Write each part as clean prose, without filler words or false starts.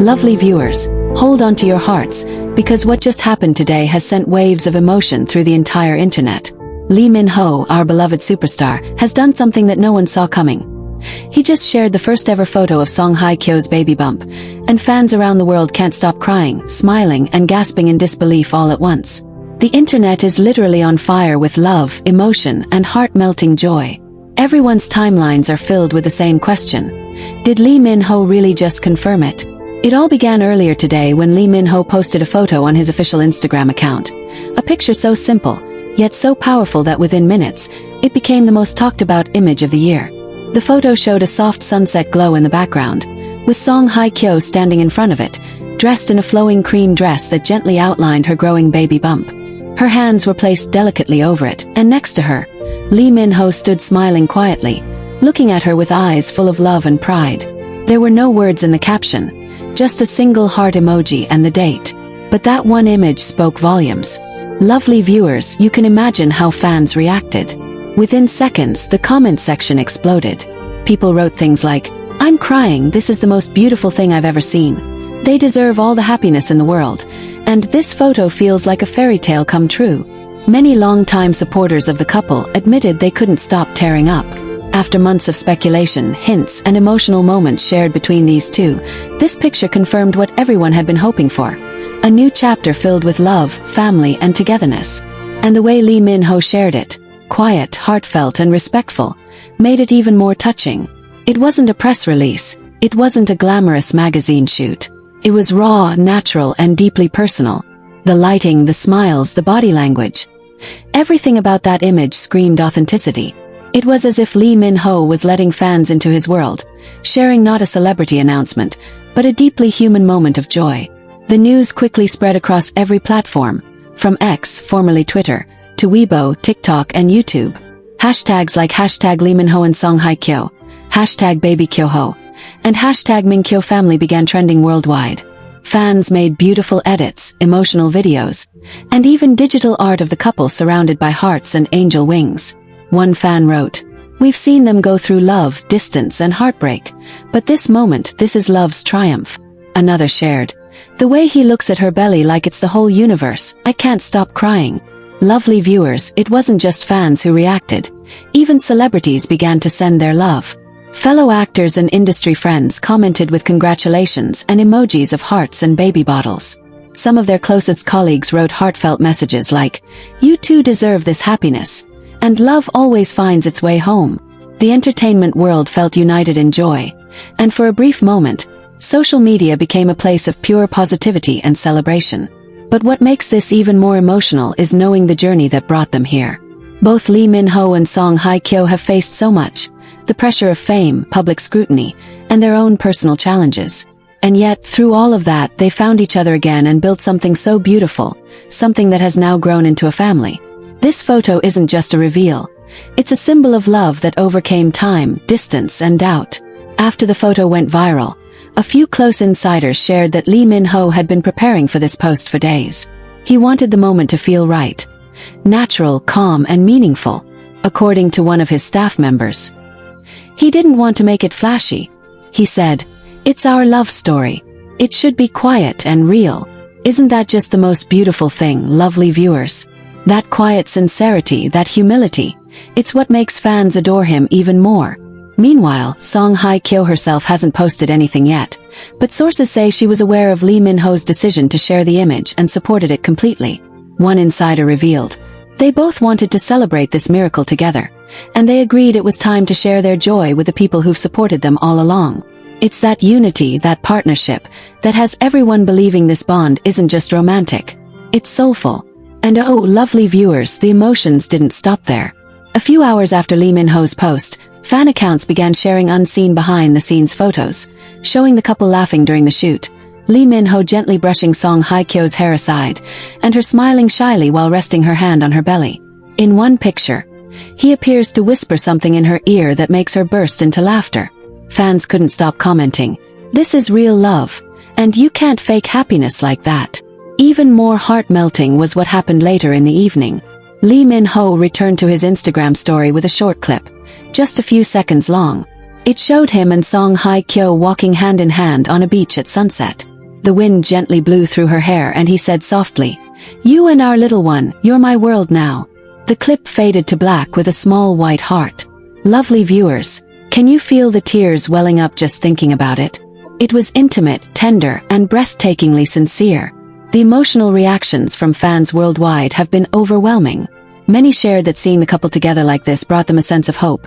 Lovely viewers, hold on to your hearts, because what just happened today has sent waves of emotion through the entire internet. Lee Min-ho, our beloved superstar, has done something that no one saw coming. He just shared the first ever photo of Songhai Kio's baby bump, and fans around the world can't stop crying, smiling, and gasping in disbelief all at once. The internet is literally on fire with love, emotion, and heart-melting joy. Everyone's timelines are filled with the same question. Did Lee Min-ho really just confirm it? It all began earlier today when Lee Min-ho posted a photo on his official Instagram account. A picture so simple, yet so powerful that within minutes, it became the most talked about image of the year. The photo showed a soft sunset glow in the background, with Songhai Kio standing in front of it, dressed in a flowing cream dress that gently outlined her growing baby bump. Her hands were placed delicately over it, and next to her, Lee Min-ho stood smiling quietly, looking at her with eyes full of love and pride. There were no words in the caption, just a single heart emoji and the date. But that one image spoke volumes. Lovely viewers, you can imagine how fans reacted. Within seconds, the comment section exploded. People wrote things like, "I'm crying, this is the most beautiful thing I've ever seen. They deserve all the happiness in the world, and this photo feels like a fairy tale come true." Many longtime supporters of the couple admitted they couldn't stop tearing up. After months of speculation, hints, and emotional moments shared between these two, this picture confirmed what everyone had been hoping for. A new chapter filled with love, family, and togetherness. And the way Lee Min-ho shared it, quiet, heartfelt, and respectful, made it even more touching. It wasn't a press release. It wasn't a glamorous magazine shoot. It was raw, natural, and deeply personal. The lighting, the smiles, the body language. Everything about that image screamed authenticity. It was as if Lee Min-ho was letting fans into his world, sharing not a celebrity announcement, but a deeply human moment of joy. The news quickly spread across every platform, from X, formerly Twitter, to Weibo, TikTok, and YouTube. Hashtags like hashtag Lee Min-ho and Songhai Kio, hashtag Baby Kyoho, and hashtag Min Kyo family began trending worldwide. Fans made beautiful edits, emotional videos, and even digital art of the couple surrounded by hearts and angel wings. One fan wrote, "We've seen them go through love, distance, and heartbreak, but this moment, this is love's triumph." Another shared, "The way he looks at her belly like it's the whole universe, I can't stop crying." Lovely viewers, it wasn't just fans who reacted. Even celebrities began to send their love. Fellow actors and industry friends commented with congratulations and emojis of hearts and baby bottles. Some of their closest colleagues wrote heartfelt messages like, "You too deserve this happiness," and "Love always finds its way home." The entertainment world felt united in joy, and for a brief moment, social media became a place of pure positivity and celebration. But what makes this even more emotional is knowing the journey that brought them here. Both Lee Min-ho and Songhai Kio have faced so much, the pressure of fame, public scrutiny, and their own personal challenges. And yet, through all of that, they found each other again and built something so beautiful, something that has now grown into a family. This photo isn't just a reveal. It's a symbol of love that overcame time, distance, and doubt. After the photo went viral, a few close insiders shared that Lee Min-ho had been preparing for this post for days. He wanted the moment to feel right. Natural, calm, and meaningful, according to one of his staff members. He didn't want to make it flashy. He said, "It's our love story. It should be quiet and real." Isn't that just the most beautiful thing, lovely viewers? That quiet sincerity, that humility, it's what makes fans adore him even more. Meanwhile, Songhai Kio herself hasn't posted anything yet, but sources say she was aware of Lee Min-ho's decision to share the image and supported it completely. One insider revealed, they both wanted to celebrate this miracle together, and they agreed it was time to share their joy with the people who've supported them all along. It's that unity, that partnership, that has everyone believing this bond isn't just romantic. It's soulful. And oh, lovely viewers, the emotions didn't stop there. A few hours after Lee Min-ho's post, fan accounts began sharing unseen behind-the-scenes photos, showing the couple laughing during the shoot, Lee Min-ho gently brushing Songhai Kio's hair aside, and her smiling shyly while resting her hand on her belly. In one picture, he appears to whisper something in her ear that makes her burst into laughter. Fans couldn't stop commenting, "This is real love, and you can't fake happiness like that." Even more heart-melting was what happened later in the evening. Lee Min-ho returned to his Instagram story with a short clip, just a few seconds long. It showed him and Songhai Kio walking hand in hand on a beach at sunset. The wind gently blew through her hair and he said softly, "You and our little one, you're my world now." The clip faded to black with a small white heart. Lovely viewers, can you feel the tears welling up just thinking about it? It was intimate, tender, and breathtakingly sincere. The emotional reactions from fans worldwide have been overwhelming. Many shared that seeing the couple together like this brought them a sense of hope.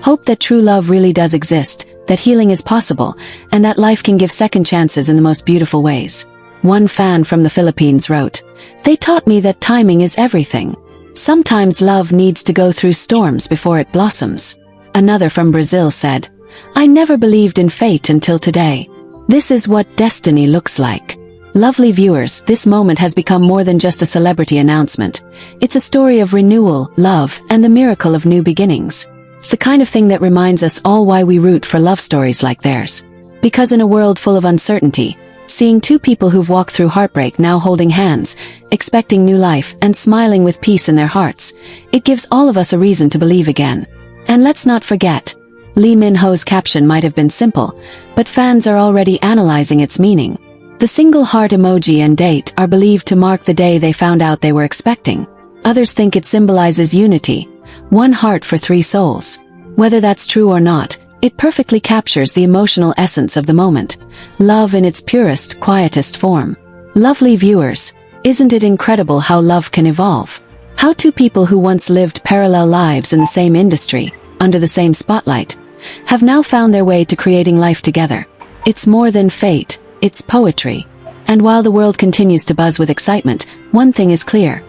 Hope that true love really does exist, that healing is possible, and that life can give second chances in the most beautiful ways. One fan from the Philippines wrote, "They taught me that timing is everything. Sometimes love needs to go through storms before it blossoms." Another from Brazil said, "I never believed in fate until today. This is what destiny looks like." Lovely viewers, this moment has become more than just a celebrity announcement. It's a story of renewal, love, and the miracle of new beginnings. It's the kind of thing that reminds us all why we root for love stories like theirs. Because in a world full of uncertainty, seeing two people who've walked through heartbreak now holding hands, expecting new life, and smiling with peace in their hearts, it gives all of us a reason to believe again. And let's not forget, Lee Min-ho's caption might have been simple, but fans are already analyzing its meaning. The single heart emoji and date are believed to mark the day they found out they were expecting. Others think it symbolizes unity, one heart for three souls. Whether that's true or not, it perfectly captures the emotional essence of the moment, love in its purest, quietest form. Lovely viewers, isn't it incredible how love can evolve? How two people who once lived parallel lives in the same industry, under the same spotlight, have now found their way to creating life together. It's more than fate, it's poetry. And while the world continues to buzz with excitement, one thing is clear.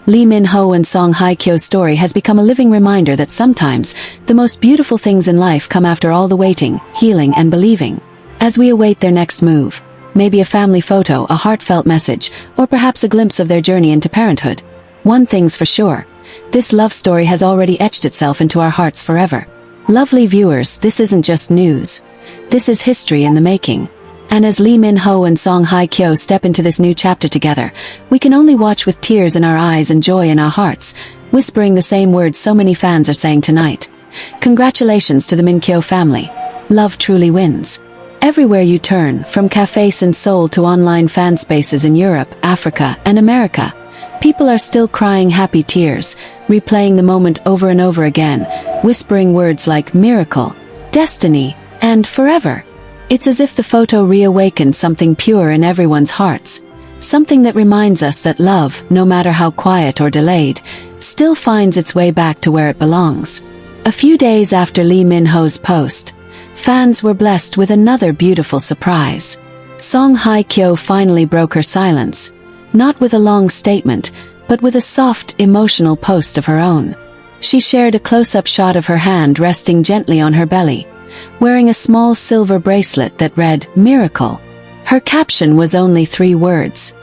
Lee Min-ho and Songhai Kio's story has become a living reminder that sometimes the most beautiful things in life come after all the waiting, healing, and believing. As we await their next move, maybe a family photo, a heartfelt message, or perhaps a glimpse of their journey into parenthood, one thing's for sure, this love story has already etched itself into our hearts forever. Lovely viewers, this isn't just news. This is history in the making. And as Lee Min-ho and Songhai Kio step into this new chapter together, we can only watch with tears in our eyes and joy in our hearts, whispering the same words so many fans are saying tonight. Congratulations to the Min-kyo family. Love truly wins. Everywhere you turn, from cafes in Seoul to online fan spaces in Europe, Africa, and America, people are still crying happy tears, replaying the moment over and over again, whispering words like miracle, destiny, and forever. It's as if the photo reawakened something pure in everyone's hearts, something that reminds us that love, no matter how quiet or delayed, still finds its way back to where it belongs. A few days after Lee Min-ho's post, fans were blessed with another beautiful surprise. Songhai Kio finally broke her silence, not with a long statement, but with a soft, emotional post of her own. She shared a close-up shot of her hand resting gently on her belly, wearing a small silver bracelet that read, "Miracle." Her caption was only 3 words.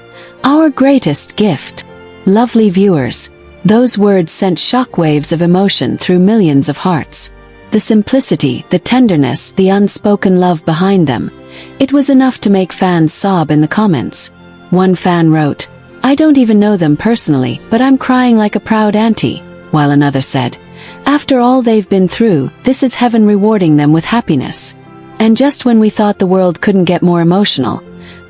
"Our greatest gift." Lovely viewers, those words sent shockwaves of emotion through millions of hearts. The simplicity, the tenderness, the unspoken love behind them, it was enough to make fans sob in the comments. One fan wrote, "I don't even know them personally, but I'm crying like a proud auntie," while another said, "After all they've been through, this is heaven rewarding them with happiness." And just when we thought the world couldn't get more emotional,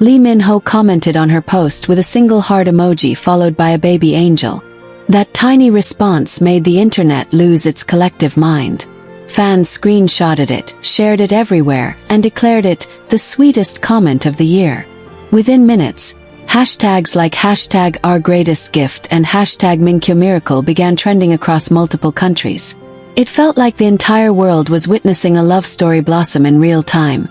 Lee Min-ho commented on her post with a single heart emoji followed by a baby angel. That tiny response made the internet lose its collective mind. Fans screenshotted it, shared it everywhere, and declared it the sweetest comment of the year. Within minutes, hashtags like #OurGreatestGift and #MinKyoMiracle began trending across multiple countries. It felt like the entire world was witnessing a love story blossom in real time.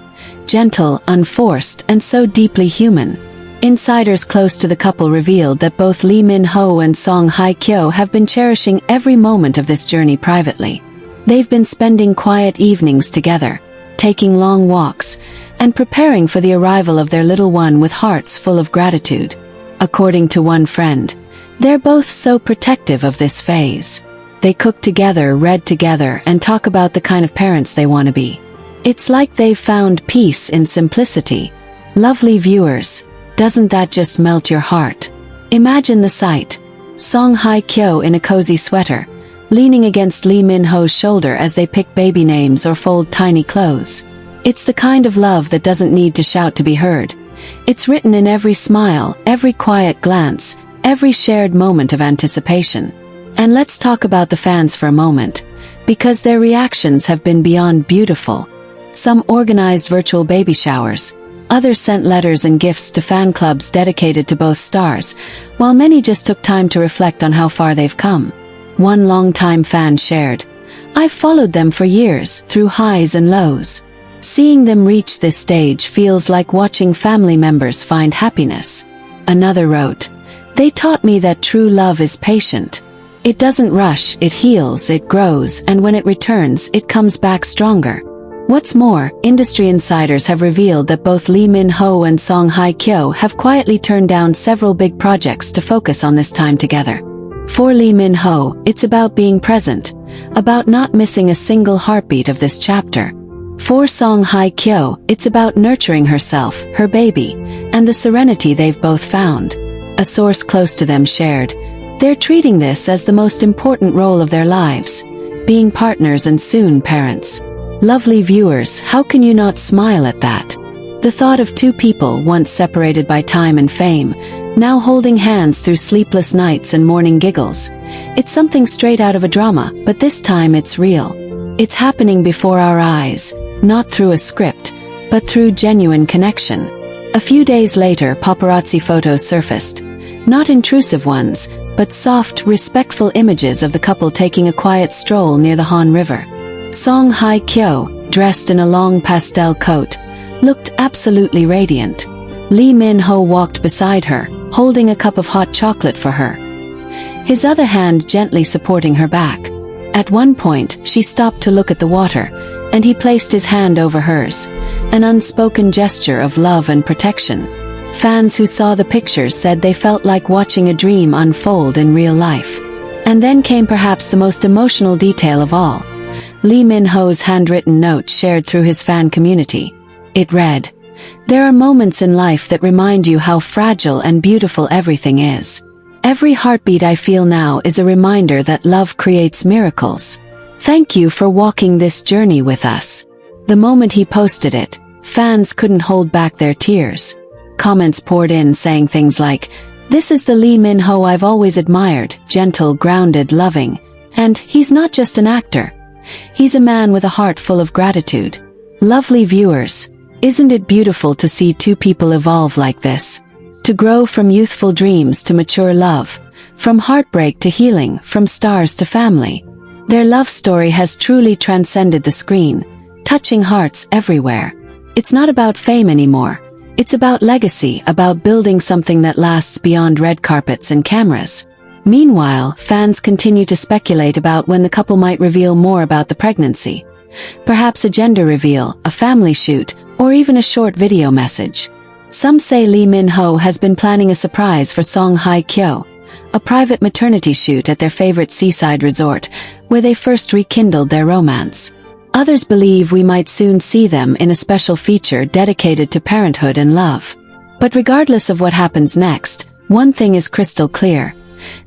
Gentle, unforced, and so deeply human. Insiders close to the couple revealed that both Lee Min-ho and Songhai Kio have been cherishing every moment of this journey privately. They've been spending quiet evenings together, taking long walks, and preparing for the arrival of their little one with hearts full of gratitude. According to one friend, they're both so protective of this phase. They cook together, read together, and talk about the kind of parents they want to be. It's like they've found peace in simplicity. Lovely viewers, doesn't that just melt your heart? Imagine the sight. Songhai Kio in a cozy sweater, leaning against Lee Min-ho's shoulder as they pick baby names or fold tiny clothes. It's the kind of love that doesn't need to shout to be heard. It's written in every smile, every quiet glance, every shared moment of anticipation. And let's talk about the fans for a moment, because their reactions have been beyond beautiful. Some organized virtual baby showers, others sent letters and gifts to fan clubs dedicated to both stars, while many just took time to reflect on how far they've come. One longtime fan shared, "I've followed them for years, through highs and lows. Seeing them reach this stage feels like watching family members find happiness." Another wrote, "They taught me that true love is patient. It doesn't rush, it heals, it grows, and when it returns, it comes back stronger." What's more, industry insiders have revealed that both Lee Min-ho and Songhai Kio have quietly turned down several big projects to focus on this time together. For Lee Min-ho, it's about being present, about not missing a single heartbeat of this chapter. For Songhai Kio, it's about nurturing herself, her baby, and the serenity they've both found. A source close to them shared, "They're treating this as the most important role of their lives, being partners and soon parents." Lovely viewers, how can you not smile at that? The thought of two people once separated by time and fame, now holding hands through sleepless nights and morning giggles. It's something straight out of a drama, but this time it's real. It's happening before our eyes, not through a script, but through genuine connection. A few days later, paparazzi photos surfaced. Not intrusive ones, but soft, respectful images of the couple taking a quiet stroll near the Han River. Songhai Kio, dressed in a long pastel coat, looked absolutely radiant. Lee Min-ho walked beside her, holding a cup of hot chocolate for her, his other hand gently supporting her back. At one point, she stopped to look at the water, and he placed his hand over hers, an unspoken gesture of love and protection. Fans who saw the pictures said they felt like watching a dream unfold in real life. And then came perhaps the most emotional detail of all, Lee Min-ho's handwritten note shared through his fan community. It read, "There are moments in life that remind you how fragile and beautiful everything is. Every heartbeat I feel now is a reminder that love creates miracles. Thank you for walking this journey with us." The moment he posted it, fans couldn't hold back their tears. Comments poured in saying things like, "This is the Lee Min-ho I've always admired, gentle, grounded, loving. And he's not just an actor. He's a man with a heart full of gratitude." Lovely viewers, isn't it beautiful to see two people evolve like this? To grow from youthful dreams to mature love, from heartbreak to healing, from stars to family. Their love story has truly transcended the screen, touching hearts everywhere. It's not about fame anymore. It's about legacy, about building something that lasts beyond red carpets and cameras. Meanwhile, fans continue to speculate about when the couple might reveal more about the pregnancy. Perhaps a gender reveal, a family shoot, or even a short video message. Some say Lee Min-ho has been planning a surprise for Songhai Kio, a private maternity shoot at their favorite seaside resort, where they first rekindled their romance. Others believe we might soon see them in a special feature dedicated to parenthood and love. But regardless of what happens next, one thing is crystal clear.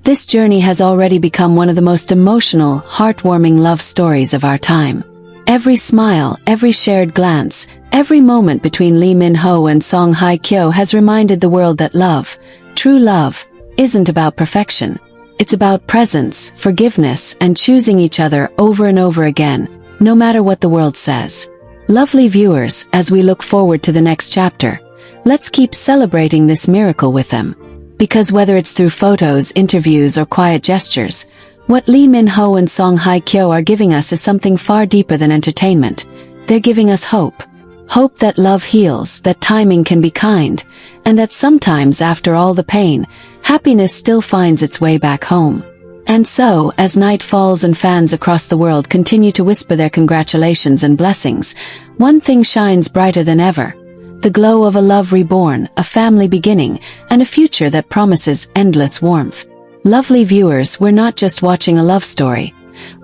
This journey has already become one of the most emotional, heartwarming love stories of our time. Every smile, every shared glance, every moment between Lee Min-ho and Songhai Kio has reminded the world that love, true love, isn't about perfection. It's about presence, forgiveness, and choosing each other over and over again, no matter what the world says. Lovely viewers, as we look forward to the next chapter, let's keep celebrating this miracle with them. Because whether it's through photos, interviews, or quiet gestures, what Lee Min-ho and Songhai Kio are giving us is something far deeper than entertainment. They're giving us hope. Hope that love heals, that timing can be kind, and that sometimes after all the pain, happiness still finds its way back home. And so, as night falls and fans across the world continue to whisper their congratulations and blessings, one thing shines brighter than ever. The glow of a love reborn, a family beginning, and a future that promises endless warmth. Lovely viewers, we're not just watching a love story.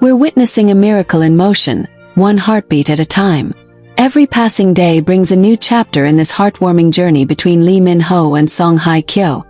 We're witnessing a miracle in motion, one heartbeat at a time. Every passing day brings a new chapter in this heartwarming journey between Lee Min-ho and Songhai Kio.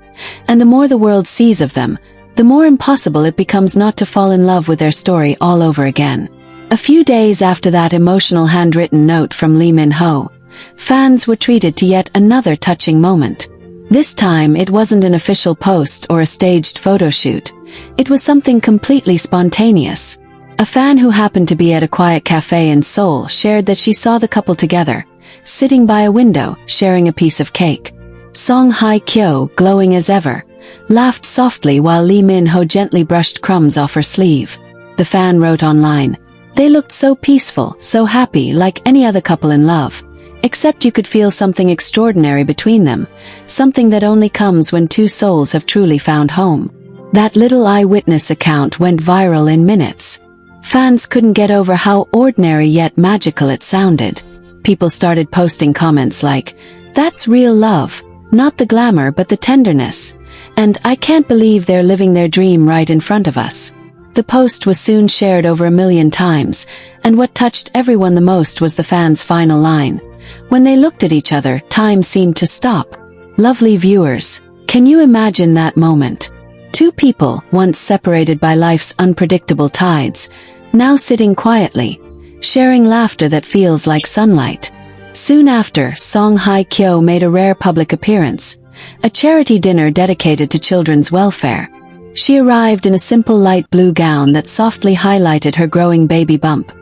And the more the world sees of them, the more impossible it becomes not to fall in love with their story all over again. A few days after that emotional handwritten note from Lee Min-ho, fans were treated to yet another touching moment. This time it wasn't an official post or a staged photo shoot. It was something completely spontaneous. A fan who happened to be at a quiet cafe in Seoul shared that she saw the couple together, sitting by a window, sharing a piece of cake. Songhai Kio, glowing as ever, laughed softly while Lee Min-ho gently brushed crumbs off her sleeve. The fan wrote online, "They looked so peaceful, so happy, like any other couple in love. Except you could feel something extraordinary between them, something that only comes when two souls have truly found home." That little eyewitness account went viral in minutes. Fans couldn't get over how ordinary yet magical it sounded. People started posting comments like, "That's real love, not the glamour but the tenderness," and "I can't believe they're living their dream right in front of us." The post was soon shared over 1 million times, and what touched everyone the most was the fans' final line. "When they looked at each other, time seemed to stop." Lovely viewers, can you imagine that moment? Two people, once separated by life's unpredictable tides, now sitting quietly, sharing laughter that feels like sunlight. Soon after, Songhai Kio made a rare public appearance, a charity dinner dedicated to children's welfare. She arrived in a simple light blue gown that softly highlighted her growing baby bump,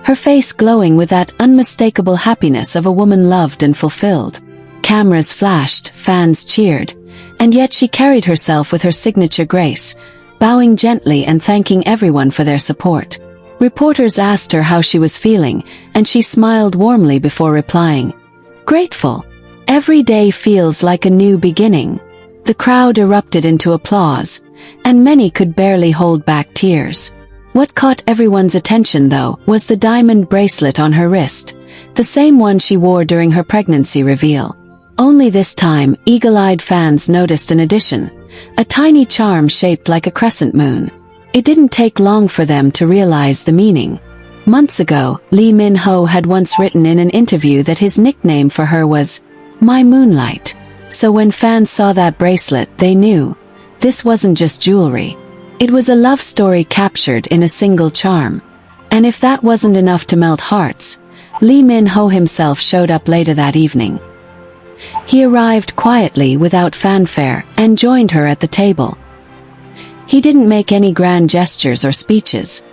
her face glowing with that unmistakable happiness of a woman loved and fulfilled. Cameras flashed, fans cheered, and yet she carried herself with her signature grace, bowing gently and thanking everyone for their support. Reporters asked her how she was feeling, and she smiled warmly before replying, "Grateful. Every day feels like a new beginning." The crowd erupted into applause, and many could barely hold back tears. What caught everyone's attention, though, was the diamond bracelet on her wrist, the same one she wore during her pregnancy reveal. Only this time, eagle-eyed fans noticed an addition, a tiny charm shaped like a crescent moon. It didn't take long for them to realize the meaning. Months ago, Lee Min-ho had once written in an interview that his nickname for her was, "My Moonlight." So when fans saw that bracelet, they knew, this wasn't just jewelry. It was a love story captured in a single charm. And if that wasn't enough to melt hearts, Lee Min-ho himself showed up later that evening. He arrived quietly without fanfare and joined her at the table. He didn't make any grand gestures or speeches.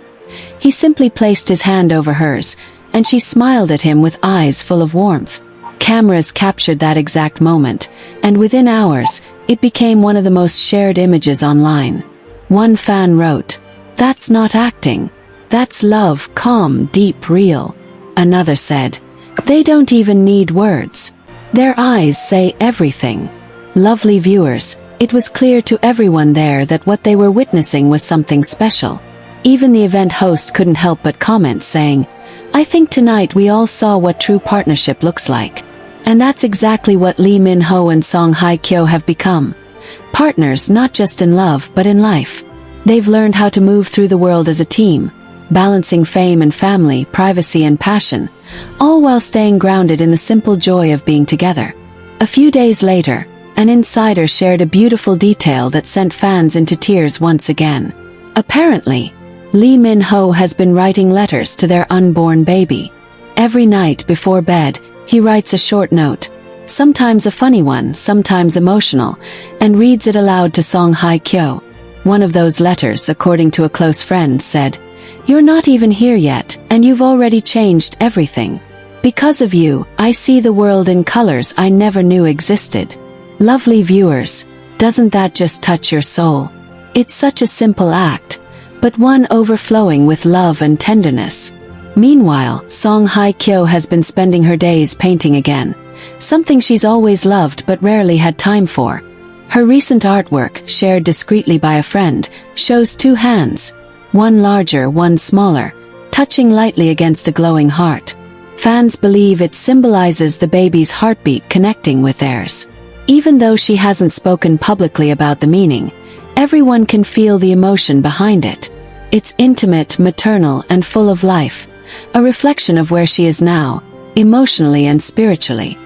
He simply placed his hand over hers, and she smiled at him with eyes full of warmth. Cameras captured that exact moment, and within hours, it became one of the most shared images online. One fan wrote, "That's not acting. That's love, calm, deep, real." Another said, "They don't even need words. Their eyes say everything." Lovely viewers, it was clear to everyone there that what they were witnessing was something special. Even the event host couldn't help but comment, saying, "I think tonight we all saw what true partnership looks like." And that's exactly what Lee Min-ho and Songhai Kio have become. Partners not just in love but in life. They've learned how to move through the world as a team, balancing fame and family, privacy and passion, all while staying grounded in the simple joy of being together. A few days later, an insider shared a beautiful detail that sent fans into tears once again. Apparently, Lee Min-ho has been writing letters to their unborn baby. Every night before bed, he writes a short note, sometimes a funny one, sometimes emotional, and reads it aloud to Songhai Kio. One of those letters, according to a close friend, said, "You're not even here yet, and you've already changed everything. Because of you, I see the world in colors I never knew existed." Lovely viewers, doesn't that just touch your soul? It's such a simple act, but one overflowing with love and tenderness. Meanwhile, Songhai Kio has been spending her days painting again, something she's always loved but rarely had time for. Her recent artwork, shared discreetly by a friend, shows two hands, one larger, one smaller, touching lightly against a glowing heart. Fans believe it symbolizes the baby's heartbeat connecting with theirs. Even though she hasn't spoken publicly about the meaning, everyone can feel the emotion behind it. It's intimate, maternal, and full of life, a reflection of where she is now, emotionally and spiritually.